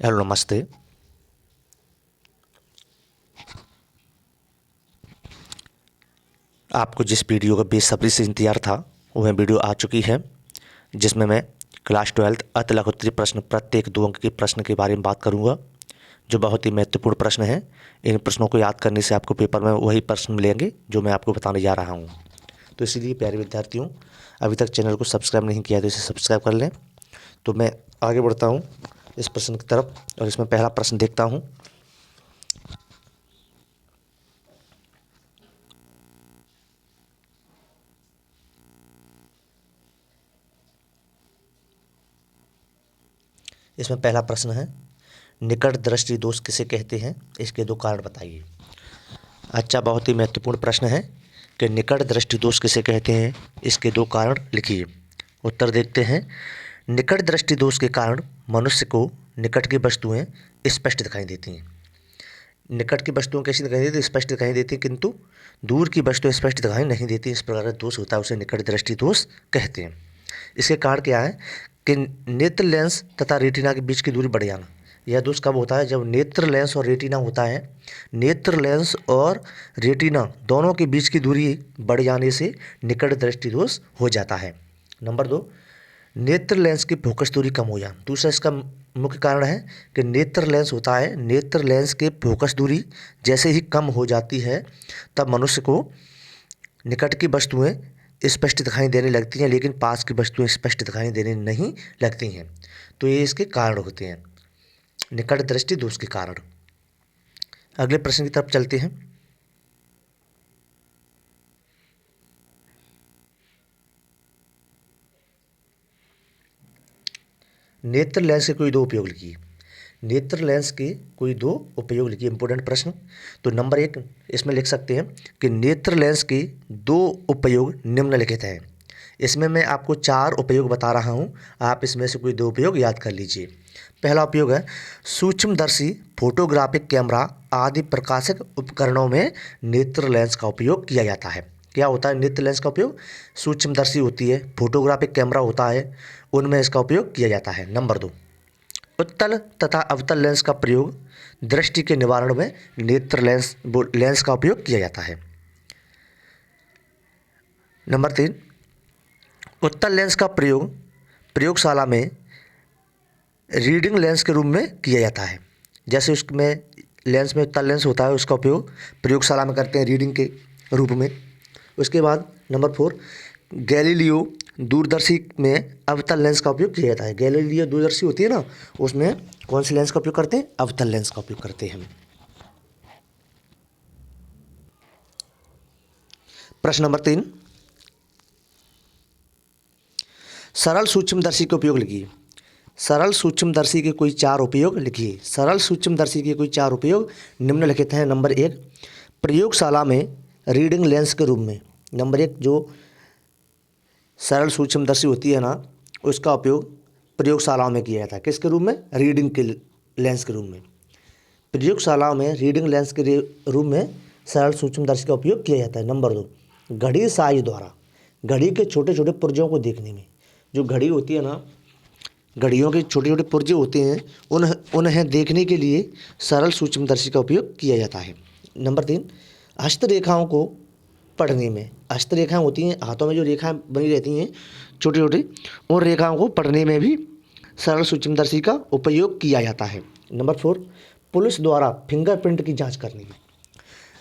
Hello नमस्ते। आपको जिस वीडियो का बेसब्री से इंतज़ार था वह वीडियो आ चुकी है, जिसमें मैं क्लास 12 अति लघुत्तरीय प्रश्न प्रत्येक 2 अंक के प्रश्न के बारे में बात करूंगा, जो बहुत ही महत्वपूर्ण प्रश्न हैं। इन प्रश्नों को याद करने से आपको पेपर में वही प्रश्न मिलेंगे जो मैं आपको बताने जा रहा हूं। तो इसीलिए प्यारे विद्यार्थियों, अभी तक चैनल को सब्सक्राइब नहीं किया तो इसे सब्सक्राइब कर लें। तो मैं आगे बढ़ता हूँ इस प्रश्न की तरफ, और इसमें पहला प्रश्न देखता हूँ। इसमें पहला प्रश्न है, निकट दृष्टि दोष किसे कहते हैं, इसके 2 कारण बताइए। अच्छा, बहुत ही महत्वपूर्ण प्रश्न है कि निकट दृष्टि दोष किसे कहते हैं, इसके 2 कारण लिखिए। उत्तर देखते हैं। निकट दृष्टि दोष के कारण मनुष्य को निकट की वस्तुएं स्पष्ट दिखाई देती हैं। निकट की वस्तुएं कैसी दिखाई देती हैं? स्पष्ट दिखाई देती हैं, किंतु दूर की वस्तुएं स्पष्ट दिखाई नहीं देती। इस प्रकार का दोष होता है, उसे निकट दृष्टि दोष कहते हैं। इसके कारण क्या है कि नेत्र लेंस तथा रेटिना के बीच की दूरी बढ़ जाना। यह दोष कब होता है? जब नेत्र लेंस और रेटिना होता है। नेत्र लेंस और रेटिना दोनों के बीच की दूरी बढ़ जाने से निकट दृष्टि दोष हो जाता है। नंबर 2, नेत्र लेंस की फोकस दूरी कम हो जाना। दूसरा इसका मुख्य कारण है कि नेत्र लेंस होता है, नेत्र लेंस के फोकस दूरी जैसे ही कम हो जाती है तब मनुष्य को निकट की वस्तुएं स्पष्ट दिखाई देने लगती हैं, लेकिन पास की वस्तुएं स्पष्ट दिखाई देने नहीं लगती हैं। तो ये इसके कारण होते हैं, निकट दृष्टि दोष के कारण। अगले प्रश्न की तरफ चलते हैं। नेत्र लेंस के कोई 2 उपयोग लिखिए। नेत्र लेंस के कोई 2 उपयोग लिखिए। इंपोर्टेंट प्रश्न। तो नंबर 1 इसमें लिख सकते हैं कि नेत्र लेंस के 2 उपयोग निम्नलिखित हैं। इसमें मैं आपको 4 उपयोग बता रहा हूं, आप इसमें से कोई 2 उपयोग याद कर लीजिए। पहला उपयोग है, सूक्ष्मदर्शी फोटोग्राफिक कैमरा आदि प्रकाशक उपकरणों में नेत्र लेंस का उपयोग किया जाता है। क्या होता है नेत्र लेंस का उपयोग? सूक्ष्मदर्शी होती है, फोटोग्राफिक कैमरा होता है, उनमें इसका उपयोग किया जाता है। नंबर 2, उत्तल तथा अवतल लेंस का प्रयोग दृष्टि के निवारण में नेत्र लेंस का उपयोग किया जाता है। नंबर 3, उत्तल लेंस का प्रयोग प्रयोगशाला में रीडिंग लेंस के रूप में किया जाता है। जैसे उसमें लेंस में उत्तल लेंस होता है, उसका उपयोग प्रयोगशाला में करते हैं रीडिंग के रूप में। उसके बाद नंबर 4, गैलीलियो दूरदर्शी में अवतल लेंस का उपयोग किया जाता है। गैलीलियो दूरदर्शी होती है ना, उसमें कौन सी लेंस का उपयोग करते हैं? अवतल लेंस का उपयोग करते हैं। प्रश्न नंबर 3, सरल सूक्ष्मदर्शी के उपयोग लिखिए। सरल सूक्ष्मदर्शी के कोई 4 उपयोग लिखिए। सरल सूक्ष्मदर्शी के कोई 4 उपयोग निम्नलिखित हैं। नंबर 1, प्रयोगशाला में रीडिंग लेंस के रूप में। नंबर 1, जो सरल सूक्ष्मदर्शी होती है ना, उसका उपयोग प्रयोगशालाओं में किया जाता है। किसके रूप में? रीडिंग के लेंस के रूप में। प्रयोगशालाओं में रीडिंग लेंस के रूप में सरल सूक्ष्मदर्शी का उपयोग किया जाता है। नंबर 2, घड़ी साइज द्वारा घड़ी के छोटे छोटे पुर्जों को देखने में। जो घड़ी होती है ना, घड़ियों के छोटे छोटे पुर्जे होते हैं, उन्हें देखने के लिए सरल सूक्ष्मदर्शी का उपयोग किया जाता है। नंबर 3, हस्तरेखाओं को पढ़ने में। हस्तरेखाएं होती हैं, हाथों में जो रेखाएं बनी रहती हैं छोटी छोटी, उन रेखाओं को पढ़ने में भी सरल सूक्ष्मदर्शी का उपयोग किया जाता है। नंबर 4, पुलिस द्वारा फिंगरप्रिंट की जांच करने में।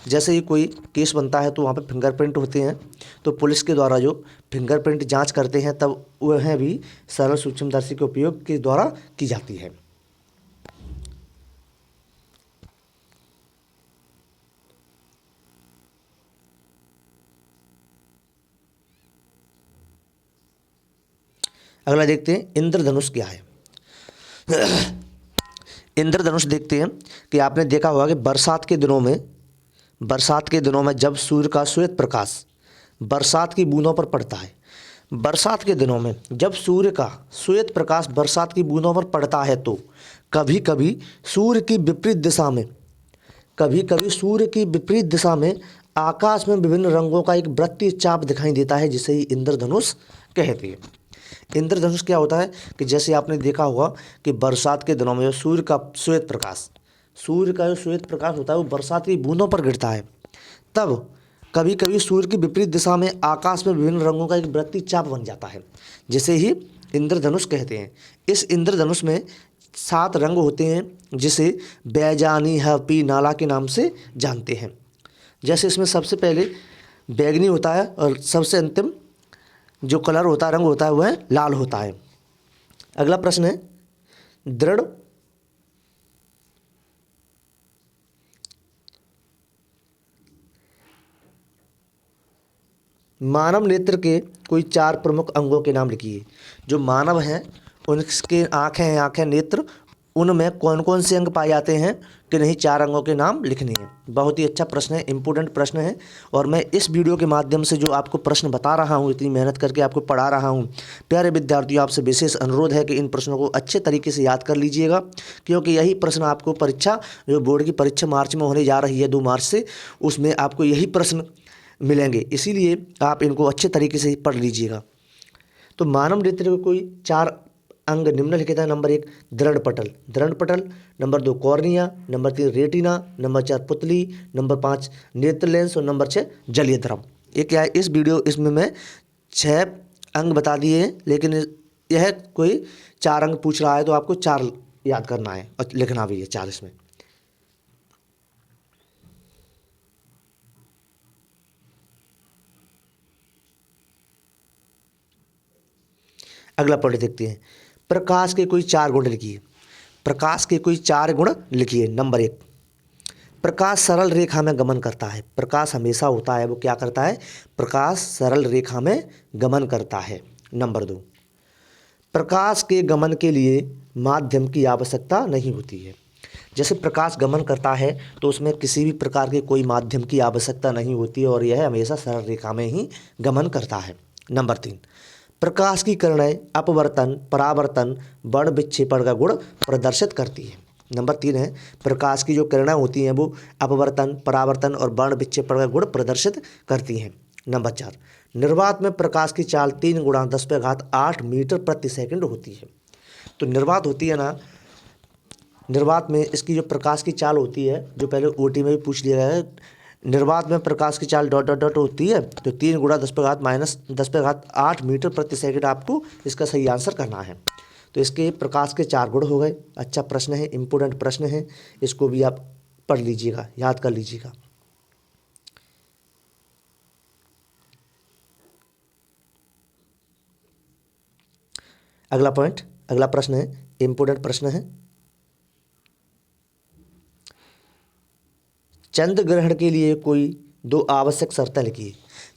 जैसे ही कोई केस बनता है तो वहाँ पर फिंगरप्रिंट होते हैं, तो पुलिस के द्वारा जो फिंगरप्रिंट जांच करते हैं तब वह भी सरल सूक्ष्मदर्शी के उपयोग के द्वारा की जाती है। अगला देखते हैं, इंद्रधनुष क्या है। इंद्रधनुष देखते हैं कि आपने देखा होगा कि बरसात के दिनों में जब सूर्य का श्वेत प्रकाश बरसात की बूंदों पर पड़ता है, बरसात के दिनों में जब सूर्य का श्वेत प्रकाश बरसात की बूंदों पर पड़ता है तो कभी कभी सूर्य की विपरीत दिशा में आकाश में विभिन्न रंगों का एक वृत्तीय चाप दिखाई देता है, जिसे इंद्रधनुष कहते हैं। इंद्रधनुष क्या होता है कि जैसे आपने देखा होगा कि बरसात के दिनों में जो सूर्य का श्वेत प्रकाश होता है वो बरसात की बूंदों पर गिरता है। तब कभी कभी सूर्य की विपरीत दिशा में आकाश में विभिन्न रंगों का एक वृत्तीय चाप बन जाता है, जिसे ही इंद्रधनुष कहते हैं। इस इंद्रधनुष में 7 रंग होते हैं, जिसे बैजानी हपी नाला के नाम से जानते हैं। जैसे इसमें सबसे पहले बैगनी होता है और सबसे अंतिम जो कलर होता है, रंग होता है, वह लाल होता है। अगला प्रश्न है, दृढ़ मानव नेत्र के कोई 4 प्रमुख अंगों के नाम लिखिए। जो मानव हैं उनके आँखें नेत्र, उनमें कौन कौन से अंग पाए जाते हैं कि नहीं, 4 अंगों के नाम लिखने हैं। बहुत ही अच्छा प्रश्न है, इंपॉर्टेंट प्रश्न है। और मैं इस वीडियो के माध्यम से जो आपको प्रश्न बता रहा हूँ, इतनी मेहनत करके आपको पढ़ा रहा हूँ, प्यारे विद्यार्थियों आपसे विशेष अनुरोध है कि इन प्रश्नों को अच्छे तरीके से याद कर लीजिएगा, क्योंकि यही प्रश्न आपको परीक्षा, जो बोर्ड की परीक्षा मार्च में होने जा रही है 2 मार्च से, उसमें आपको यही प्रश्न मिलेंगे। इसीलिए आप इनको अच्छे तरीके से पढ़ लीजिएगा। तो मानव नेत्र के कोई 4 अंग निम्नलिखित है। नंबर 1 दृढ़ पटल, number 2 cornea, number 3 retina, number 4 पुतली, नंबर 5 नेत्र लेंस और नंबर 6 जलीय द्रव। ये क्या है, इसमें मैं 6 अंग बता दिए हैं, लेकिन यह कोई 4 अंग पूछ रहा है तो आपको 4 याद करना है और लिखना भी है 4 इसमें। अगला पॉइंट देखते हैं, प्रकाश के कोई 4 गुण लिखिए। प्रकाश के कोई 4 गुण लिखिए। नंबर 1 प्रकाश सरल रेखा में गमन करता है। प्रकाश हमेशा होता है वो क्या करता है, प्रकाश सरल रेखा में गमन करता है। नंबर 2 प्रकाश के गमन के लिए माध्यम की आवश्यकता नहीं होती है। जैसे प्रकाश गमन करता है तो उसमें किसी भी प्रकार के कोई माध्यम की आवश्यकता नहीं होती है और यह हमेशा सरल रेखा में ही गमन करता है। नंबर 3 प्रकाश की किरणें अपवर्तन, परावर्तन, वर्ण विक्षेपण का गुण प्रदर्शित करती है। नंबर 3 है, प्रकाश की जो किरणें होती हैं वो अपवर्तन, परावर्तन और वर्ण विक्षेपण का गुण प्रदर्शित करती हैं। नंबर 4 निर्वात में प्रकाश की चाल 3 गुणा 10⁸ मीटर प्रति सेकंड होती है। तो निर्वात होती है ना, निर्वात में इसकी जो प्रकाश की चाल होती है, जो पहले ओटी में भी पूछ लिया गया है, निर्वात में प्रकाश की चाल डॉट डॉट डॉट होती है, तो 3 गुणा 10⁻⁸ मीटर प्रति सेकंड आपको इसका सही आंसर करना है। तो इसके प्रकाश के 4 गुण हो गए। अच्छा प्रश्न है, इंपॉर्टेंट प्रश्न है, इसको भी आप पढ़ लीजिएगा, याद कर लीजिएगा। अगला प्रश्न है, इंपॉर्टेंट प्रश्न है, चंद्र ग्रहण के लिए कोई 2 आवश्यक शर्तें लिखिए।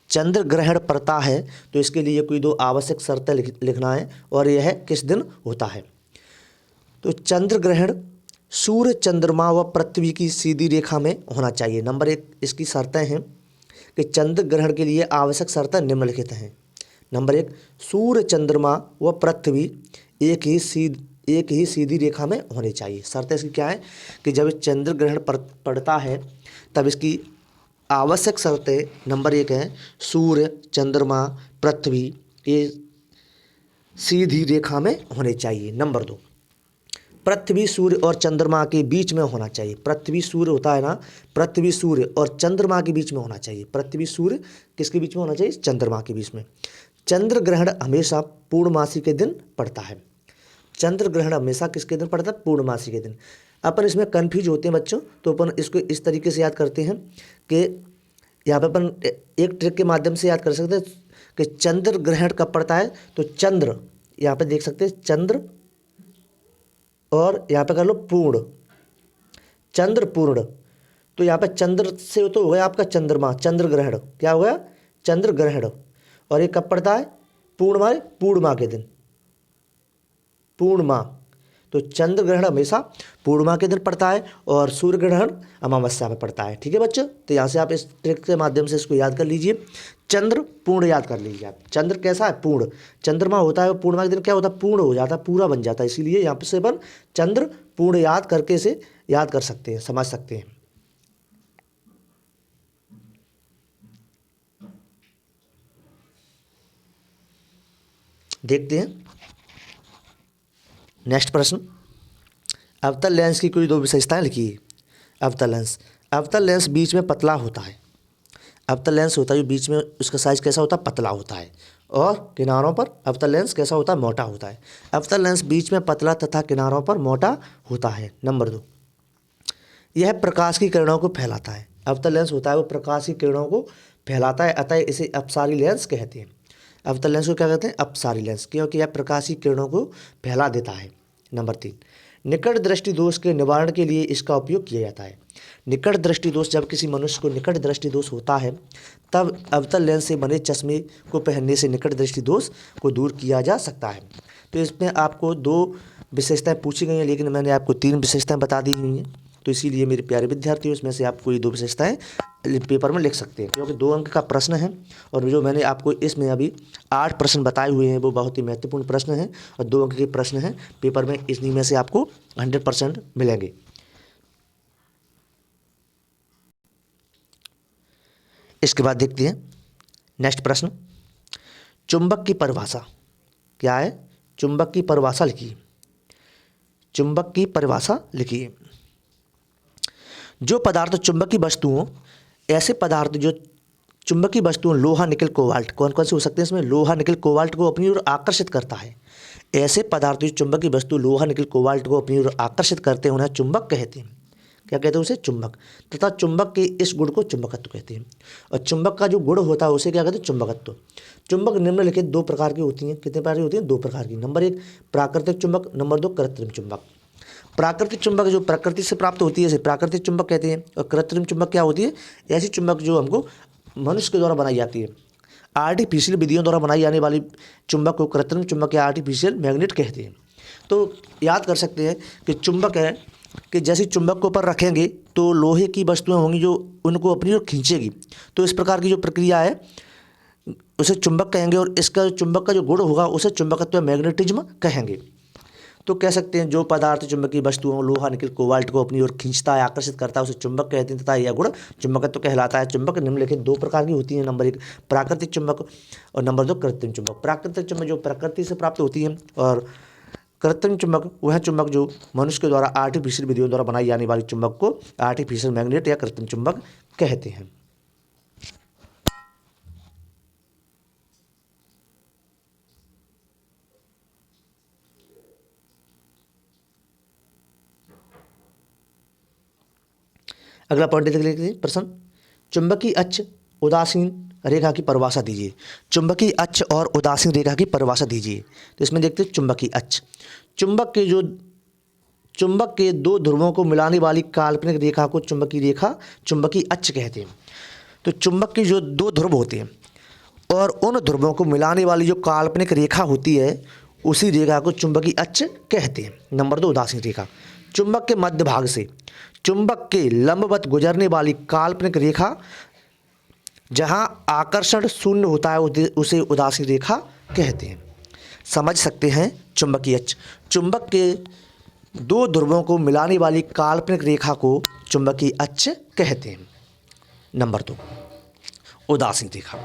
चंद्र ग्रहण पड़ता है तो इसके लिए कोई 2 आवश्यक शर्तें लिखना है, और यह किस दिन होता है। तो चंद्र ग्रहण सूर्य, चंद्रमा व पृथ्वी की सीधी रेखा में होना चाहिए। नंबर 1 इसकी शर्तें हैं कि चंद्र ग्रहण के लिए आवश्यक शर्तें निम्नलिखित हैं। नंबर 1 सूर्य, चंद्रमा व पृथ्वी एक ही सीधी रेखा में होने चाहिए। शर्त इसकी क्या है कि जब चंद्र ग्रहण पड़ता है तब इसकी आवश्यक शर्तें नंबर 1 है, सूर्य, चंद्रमा, पृथ्वी ये सीधी रेखा में होने चाहिए। नंबर 2 पृथ्वी सूर्य और चंद्रमा के बीच में होना चाहिए। पृथ्वी सूर्य होता है ना, पृथ्वी सूर्य और चंद्रमा के बीच में होना चाहिए। पृथ्वी सूर्य किसके बीच में होना चाहिए, चंद्रमा के बीच में। चंद्र ग्रहण हमेशा पूर्णमासी के दिन पड़ता है। चंद्र ग्रहण हमेशा किसके दिन पड़ता है, पूर्णमासी के दिन। अपन इसमें कन्फ्यूज होते हैं बच्चों, तो अपन इसको इस तरीके से याद करते हैं कि यहाँ पे अपन एक ट्रिक के माध्यम से याद कर सकते हैं कि चंद्र ग्रहण कब पड़ता है, तो चंद्र यहाँ पे देख सकते हैं, चंद्र और यहाँ पे कर लो पूर्ण, चंद्र पूर्ण। तो यहाँ पे चंद्र से तो हो गया आपका चंद्रमा, चंद्र ग्रहण क्या हो गया, चंद्र ग्रहण। और ये कब पड़ता है, पूर्णिमा, पूर्णिमा के दिन, पूर्णिमा। तो चंद्र ग्रहण हमेशा पूर्णिमा के दिन पड़ता है और सूर्य ग्रहण अमावस्या में पड़ता है। ठीक है बच्चों, तो यहाँ से आप इस ट्रिक के माध्यम से इसको याद कर लीजिए। चंद्र पूर्ण याद कर लीजिए आप। चंद्र कैसा है, पूर्ण। चंद्रमा होता है पूर्णिमा के दिन क्या होता है, पूर्ण हो जाता है, पूरा बन जाता है। इसीलिए यहाँ से अपन चंद्र पूर्ण याद करके इसे याद कर सकते हैं, समझ सकते हैं। देखते हैं नेक्स्ट प्रश्न। अवतल लेंस की कोई दो विशेषताएं लिखिए। अवतल लेंस बीच में पतला होता है। अवतल लेंस होता है जो बीच में उसका साइज कैसा होता है, पतला होता है, और किनारों पर अवतल लेंस कैसा होता है, मोटा होता है। अवतल लेंस बीच में पतला तथा किनारों पर मोटा होता है। नंबर 2, यह प्रकाश की किरणों को फैलाता है। अवतल लेंस होता है वो प्रकाश की किरणों को फैलाता है, अतः इसे अपसारी लेंस कहते हैं। अवतल लेंस को क्या कहते हैं, अपसारी लेंस, क्योंकि यह प्रकाश की किरणों को फैला देता है। नंबर 3, निकट दृष्टि दोष के निवारण के लिए इसका उपयोग किया जाता है। निकट दृष्टि दोष, जब किसी मनुष्य को निकट दृष्टि दोष होता है तब अवतल लेंस से बने चश्मे को पहनने से निकट दृष्टि दोष को दूर किया जा सकता है। तो इसमें आपको 2 विशेषताएं पूछी गई हैं, लेकिन मैंने आपको 3 विशेषताएं बता दी हुई हैं। तो इसीलिए मेरे प्यारे विद्यार्थियों, इसमें से आप कोई 2 विशेषताएं पेपर में लिख सकते हैं, क्योंकि 2 अंक का प्रश्न है। और जो मैंने आपको इसमें अभी 8 प्रश्न बताए हुए हैं वो बहुत ही महत्वपूर्ण प्रश्न हैं और 2 अंक के प्रश्न हैं पेपर में, इन्हीं में से आपको 100% मिलेंगे। इसके बाद देखते हैं नेक्स्ट प्रश्न। चुंबक की परिभाषा क्या है? चुंबक की परिभाषा लिखिए। चुंबक की परिभाषा लिखिए। जो पदार्थ चुंबकीय वस्तुओं, ऐसे पदार्थ जो चुंबकीय वस्तुओं लोहा निकल कोबाल्ट, कौन कौन से हो सकते हैं इसमें, लोहा निकल कोबाल्ट को अपनी ओर आकर्षित करता है। ऐसे पदार्थ जो चुंबकीय वस्तु लोहा निकल कोबाल्ट को अपनी ओर आकर्षित करते हैं उन्हें चुंबक कहते हैं। क्या कहते हैं उसे? चुंबक। तथा चुंबक के इस गुण को चुंबकत्व कहते हैं। और चुंबक का जो गुण होता है उसे क्या कहते हैं? चुंबकत्व। चुंबक निम्नलिखित 2 प्रकार की होती हैं। कितने प्रकार की होती हैं? 2 प्रकार की। नंबर 1 प्राकृतिक चुंबक, नंबर 2 कृत्रिम चुंबक। प्राकृतिक चुंबक जो प्रकृति से प्राप्त होती है इसे प्राकृतिक चुंबक कहते हैं। और कृत्रिम चुंबक क्या होती है? ऐसी चुंबक जो हमको मनुष्य के द्वारा बनाई जाती है। आर्टिफिशियल विधियों द्वारा बनाई जाने वाली चुंबक को कृत्रिम चुंबक या आर्टिफिशियल मैग्नेट कहते हैं। तो याद कर सकते हैं कि चुंबक है कि जैसे चुंबक को ऊपर रखेंगे तो लोहे की वस्तुएं होंगी जो उनको अपनी ओर खींचेगी। तो इस प्रकार की जो प्रक्रिया है उसे चुंबक कहेंगे, और इसका चुंबक का जो गुण होगा उसे चुंबकत्व मैग्नेटिज्म कहेंगे। तो कह सकते हैं जो पदार्थ चुंबकीय वस्तुओं लोहा निकल कोबाल्ट को अपनी ओर खींचता है, आकर्षित करता है, उसे चुंबक कहते हैं तथा यह गुण चुंबकत्व कहलाता है। चुंबक निम्नलिखित 2 प्रकार की होती हैं। नंबर 1 प्राकृतिक चुंबक और नंबर 2 कृत्रिम चुंबक। प्राकृतिक चुंबक जो प्रकृति से प्राप्त होती है, और कृत्रिम चुंबक वह चुंबक जो मनुष्य के द्वारा आर्टिफिशियल विधियों द्वारा बनाई जाने वाली चुंबक को आर्टिफिशियल मैग्नेट या कृत्रिम चुंबक कहते हैं। अगला पॉइंट देख लीजिए प्रश्न। चुंबकीय अक्ष उदासीन रेखा की परिभाषा दीजिए। चुंबकीय अक्ष और उदासीन रेखा की परिभाषा दीजिए। तो इसमें देखते हैं चुंबकीय अक्ष। चुंबक के 2 ध्रुवों को मिलाने वाली काल्पनिक रेखा को चुंबकीय रेखा, चुंबकीय अक्ष कहते हैं। तो चुंबक के जो 2 ध्रुव होते हैं और उन ध्रुवों को मिलाने वाली जो काल्पनिक रेखा होती है उसी रेखा को चुंबकीय अक्ष कहते हैं। नंबर 2 उदासीन रेखा। चुंबक के मध्य भाग से चुंबक के लंबवत गुजरने वाली काल्पनिक रेखा जहां आकर्षण शून्य होता है उसे उदासीन रेखा कहते हैं। समझ सकते हैं चुंबकीय अक्ष। चुंबक के 2 ध्रुवों को मिलाने वाली काल्पनिक रेखा को चुंबकीय अक्ष कहते हैं। नंबर 2 उदासीन रेखा।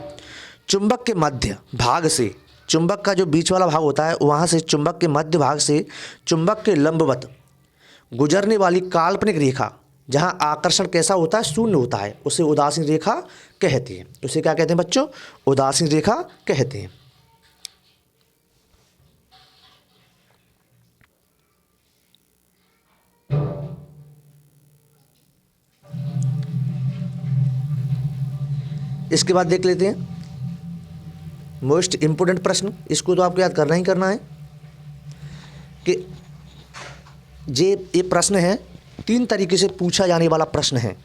चुंबक के मध्य भाग से, चुंबक का जो बीच वाला भाग होता है वहाँ से चुंबक के मध्य भाग से चुंबक के लंबवत गुजरने वाली काल्पनिक रेखा जहाँ आकर्षण कैसा होता है? शून्य होता है, उसे उदासीन रेखा कहते हैं। उसे क्या कहते हैं बच्चों? उदासीन रेखा कहते हैं। इसके बाद देख लेते हैं मोस्ट इम्पोर्टेंट प्रश्न। इसको तो आपको याद करना ही करना है कि ये प्रश्न है 3 तरीके से पूछा जाने वाला प्रश्न है,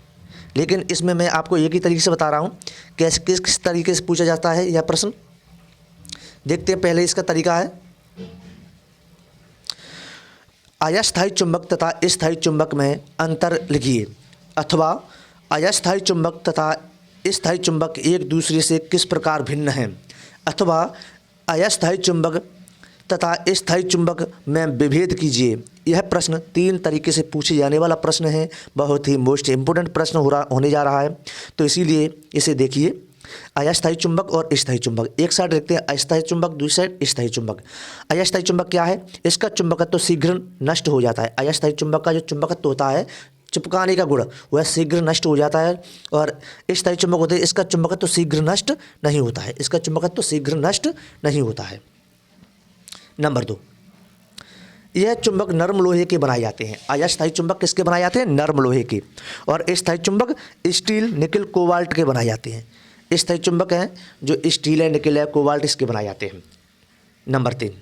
लेकिन इसमें मैं आपको एक ही तरीके से बता रहा हूँ कैसे किस तरीके से पूछा जाता है यह प्रश्न। देखते हैं पहले इसका तरीका है। अस्थायी चुंबक तथा स्थायी चुंबक में अंतर लिखिए, अथवा अस्थायी चुंबक तथा स्थायी चुंबक एक दूसरे से किस प्रकार भिन्न हैं, अथवा अस्थायी चुंबक तथा स्थायी चुंबक में विभेद कीजिए। यह प्रश्न 3 तरीके से पूछे जाने वाला प्रश्न है। बहुत ही मोस्ट इम्पोर्टेंट प्रश्न होने जा रहा है, तो इसीलिए इसे देखिए अस्थायी चुंबक और स्थायी चुंबक। एक साइड देखते हैं अस्थायी चुंबक, दूसरी साइड स्थायी चुंबक। अस्थायी चुंबक क्या है? इसका चुंबकत्व तो शीघ्र नष्ट हो जाता है। अस्थायी चुंबक का जो चुंबकत्व होता है, चिपकाने का गुण, वह शीघ्र नष्ट हो जाता है। और स्थायी चुंबक होते हैं, इसका चुंबकत्व तो शीघ्र नष्ट नहीं होता है। इसका चुंबकत्व तो शीघ्र नष्ट नहीं होता है। नंबर 2, यह चुंबक नर्म लोहे के बनाए जाते हैं। अस्थायी चुंबक किसके बनाए जाते हैं? नर्म लोहे के। और स्थायी चुंबक स्टील, निकल, कोबाल्ट के बनाए जाते हैं। स्थायी चुंबक हैं जो स्टील है, निकल है, कोबाल्ट, इसके बनाए जाते हैं। नंबर 3,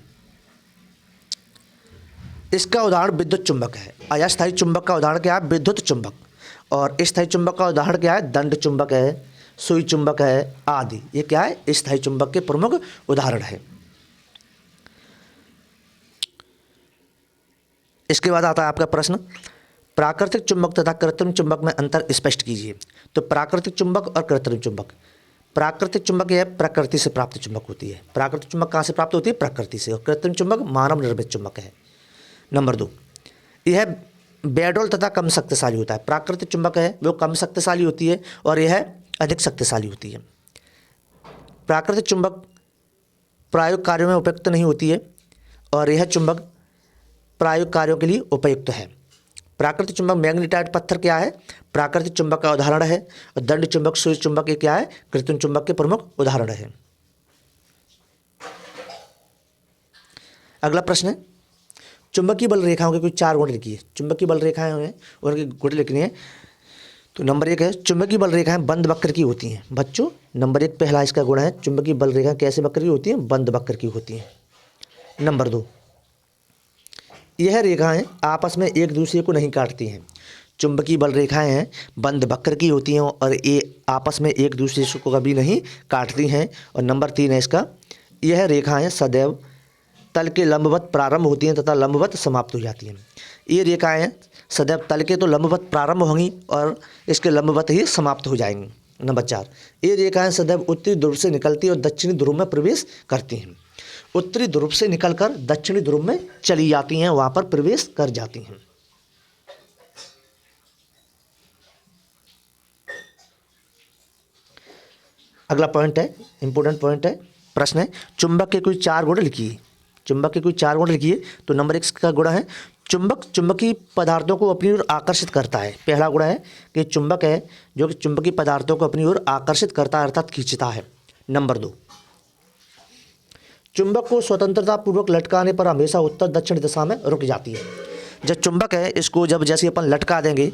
इसका उदाहरण विद्युत चुंबक है। अस्थायी चुंबक का उदाहरण क्या है? विद्युत चुंबक। और स्थायी चुंबक का उदाहरण क्या है? दंड चुंबक है, सुई चुंबक है आदि। ये क्या है? स्थायी चुंबक के प्रमुख उदाहरण है। इसके बाद आता है आपका प्रश्न, प्राकृतिक चुंबक तथा कृत्रिम चुंबक में अंतर स्पष्ट कीजिए। तो प्राकृतिक चुंबक और कृत्रिम चुंबक। प्राकृतिक चुंबक यह प्रकृति से प्राप्त चुंबक होती है। प्राकृतिक चुंबक कहाँ से प्राप्त होती है? प्रकृति से। और कृत्रिम चुंबक मानव निर्मित चुंबक है। नंबर 2, यह बेडोल तथा कम शक्तिशाली होता है। प्राकृतिक चुंबक है वो कम शक्तिशाली होती है और यह अधिक शक्तिशाली होती है। प्राकृतिक चुंबक प्रायोगिक कार्यों में उपयुक्त नहीं होती है और यह चुंबक प्रायोगिक कार्यों के लिए उपयुक्त है। प्राकृतिक चुंबक मैग्नेटाइट पत्थर क्या है? प्राकृतिक चुंबक का उदाहरण है। और दंड चुंबक, सुई चुंबक, ये क्या है? कृत्रिम चुंबक के प्रमुख उदाहरण है। अगला प्रश्न है, चुंबकीय बल रेखाओं के कुछ 4 गुण लिखिए। चुंबकीय बल रेखाएं हैं उनके गुण लिखने हैं। तो नंबर 1 है, चुंबकीय बल रेखाएं बंद वक्र की होती हैं। बच्चों, नंबर 1 पहला इसका गुण है, चुंबकीय बल रेखाएं कैसे वक्र की होती हैं? बंद वक्र की होती हैं। नंबर 2, यह रेखाएं आपस में एक दूसरे को नहीं काटती हैं। चुंबकीय बल रेखाएं हैं बंद वक्र की होती हैं और ये आपस में एक दूसरे को कभी नहीं काटती हैं। और नंबर 3 है इसका, यह रेखाएं सदैव तल के लंबवत प्रारंभ होती हैं तथा लंबवत समाप्त हो जाती हैं। ये रेखाएं सदैव तल के तो लंबवत प्रारंभ होंगी और इसके लंबवत ही समाप्त हो जाएंगी। नंबर 4, ये रेखाएं सदैव उत्तरी ध्रुव से निकलती और दक्षिणी ध्रुव में प्रवेश करती हैं। उत्तरी ध्रुव से निकलकर दक्षिणी ध्रुव में चली जाती हैं, वहां पर प्रवेश कर जाती हैं। अगला पॉइंट है, इंपोर्टेंट पॉइंट है, प्रश्न है, चुंबक के कोई 4 गुण लिखिए। चुंबक के कोई 4 गुण लिखिए। तो नंबर 1 का गुण है, चुंबक चुंबकीय पदार्थों को अपनी ओर आकर्षित करता है। पहला गुण है कि चुंबक है जो कि चुंबकीय पदार्थों को अपनी ओर आकर्षित करता है अर्थात खींचता है। नंबर 2, चुंबक को स्वतंत्रता पूर्वक लटकाने पर हमेशा उत्तर दक्षिण दिशा में रुक जाती है। जब चुंबक है इसको जब जैसे अपन लटका देंगे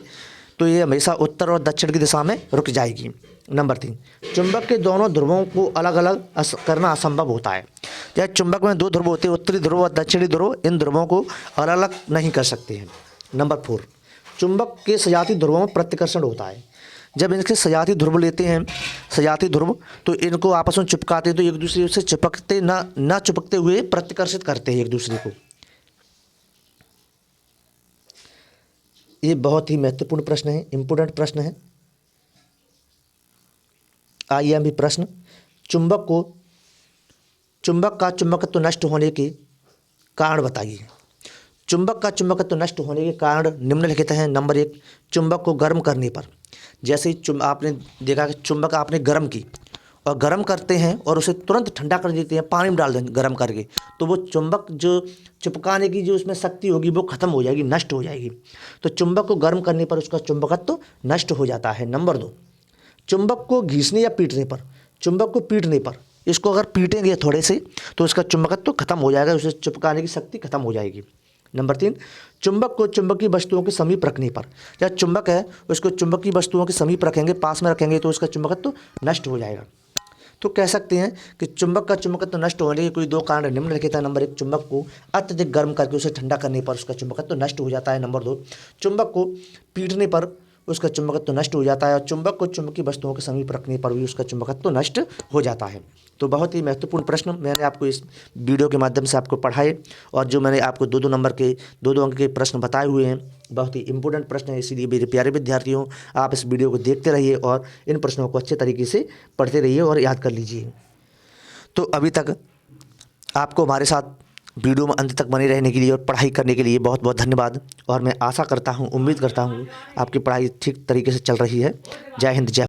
तो ये हमेशा उत्तर और दक्षिण की दिशा में रुक जाएगी। नंबर 3, चुंबक के दोनों ध्रुवों को अलग अलग करना असंभव होता है। जब चुंबक में 2 ध्रुव होते हैं, उत्तरी ध्रुव और दक्षिणी ध्रुव, इन ध्रुवों को अलग अलग नहीं कर सकते हैं। नंबर 4, चुंबक के सजाती ध्रुवों में प्रतिकर्षण होता है। जब इनके सजाती ध्रुव लेते हैं, सजाती ध्रुव, तो इनको आपस में चिपकाते हैं तो एक दूसरे से चिपकते ना चिपकते हुए प्रतिकर्षित करते हैं एक दूसरे को। ये बहुत ही महत्वपूर्ण प्रश्न है, इंपोर्टेंट प्रश्न है। आइए प्रश्न, चुंबक का चुंबकत्व नष्ट होने के कारण बताइए। चुंबक का चुंबकत्व नष्ट होने के कारण निम्नलिखित हैं। नंबर 1, चुंबक को गर्म करने पर। जैसे ही आपने देखा कि चुंबक आपने गर्म की और गर्म करते हैं और उसे तुरंत ठंडा कर देते हैं, पानी में डाल देंगे गर्म करके, तो वो चुंबक जो चिपकाने की जो उसमें शक्ति होगी वो खत्म हो जाएगी, नष्ट हो जाएगी। तो चुंबक को गर्म करने पर उसका चुंबकत्व नष्ट हो जाता है। नंबर 2, चुंबक को घींचने या पीटने पर। चुंबक को पीटने पर, इसको अगर पीटेंगे थोड़े से तो उसका चुंबकत्व खत्म हो जाएगा, उसे चिपकाने की शक्ति खत्म हो जाएगी। नंबर 3, चुंबक को चुंबकीय वस्तुओं के समीप रखने पर। जब चुंबक है उसको चुंबकीय वस्तुओं के समीप रखेंगे, पास में रखेंगे तो उसका चुंबकत्व नष्ट हो जाएगा। तो कह सकते हैं कि चुंबक का चुंबकत्व नष्ट होने के कोई 2 कारण निम्नलिखित है। नंबर 1, चुंबक को अत्यधिक गर्म करके उसे ठंडा करने पर उसका चुंबकत्व नष्ट हो जाता है। नंबर 2, चुंबक को पीटने पर उसका चुंबकत्व नष्ट हो जाता है और चुंबक को चुंबकीय वस्तुओं के समीप रखने पर भी उसका चुंबकत्व नष्ट हो जाता है। तो बहुत ही महत्वपूर्ण प्रश्न मैंने आपको इस वीडियो के माध्यम से आपको पढ़ाए और जो मैंने आपको 2-2 नंबर के 2-2 अंक के प्रश्न बताए हुए हैं, बहुत ही इंपॉर्टेंट प्रश्न है। इसीलिए मेरे प्यारे विद्यार्थियों, आप इस वीडियो को देखते रहिए और इन प्रश्नों को अच्छे तरीके से पढ़ते रहिए और याद कर लीजिए। तो अभी तक आपको हमारे साथ वीडियो में अंत तक बने रहने के लिए और पढ़ाई करने के लिए बहुत बहुत धन्यवाद। और मैं आशा करता हूँ, उम्मीद करता हूँ आपकी पढ़ाई ठीक तरीके से चल रही है। जय हिंद, जय